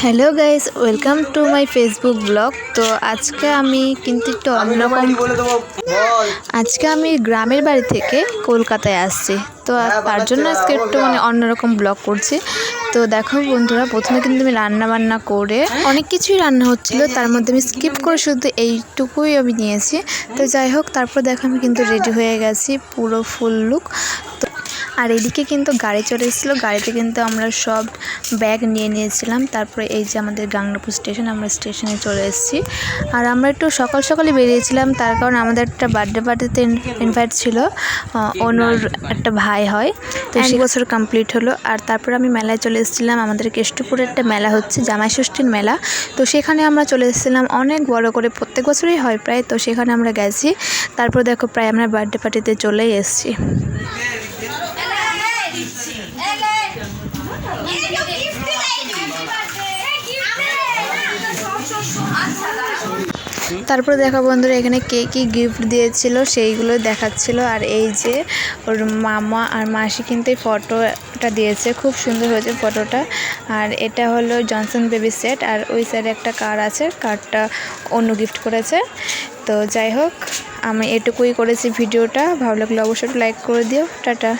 Hello guys, welcome to my Facebook blog. তো আজকে আমি কিন্তু একটু অন্যরকম, আজকে আমি গ্রামের বাড়ি থেকে কলকাতায় আসছি। তো তার জন্য আজকে একটু অন্যরকম ব্লগ করছি। তো দেখো বন্ধুরা, প্রথমে কিন্তু আমি রান্না বান্না করে অনেক কিছুই রান্না হচ্ছিলো, তার মধ্যে আমি স্কিপ করে শুধু এইটুকুই আমি নিয়েছি। তো যাই হোক, তারপর দেখো আমি কিন্তু রেডি হয়ে গেছি পুরো ফুল লুক। আর এদিকে কিন্তু গাড়ি চলে এসেছিলো, গাড়িতে কিন্তু আমরা সব ব্যাগ নিয়ে নিয়েছিলাম। তারপরে এই যে আমাদের গাংনাপুর স্টেশন, আমরা স্টেশনে চলে এসেছি। আর আমরা একটু সকাল সকালে বেরিয়েছিলাম, তার কারণ আমাদের একটা বার্থডে পার্টিতে ইনভাইট ছিল। অনুর একটা ভাই হয়, তো 1 বছর কমপ্লিট হলো। আর তারপর আমি মেলায় চলে এসেছিলাম, আমাদের কেষ্টপুরে একটা মেলা হচ্ছে, জামাই ষষ্ঠীর মেলা। তো সেখানে আমরা চলে এসেছিলাম, অনেক বড় করে, প্রত্যেক বছরই হয় প্রায়। তো সেখানে আমরা গেছি। তারপর দেখো প্রায় আমরা বার্থডে পার্টিতে চলেই এসেছি। তারপরে দেখো বন্ধুরা, এখানে কে কী গিফট দিয়েছিল সেইগুলো দেখাচ্ছিল। আর এই যে ওর মামা আর মাসি কিন্তু এই ফটোটা দিয়েছে, খুব সুন্দর হয়েছে ফটোটা। আর এটা হলো জনসন বেবি সেট। আর ওই সাইডে একটা কার আছে, কারটা অন্য গিফট করেছে। তো যাই হোক, আমি এটুকুই করেছি ভিডিওটা। ভালো লাগলে অবশ্যই লাইক করে দিও। টাটা।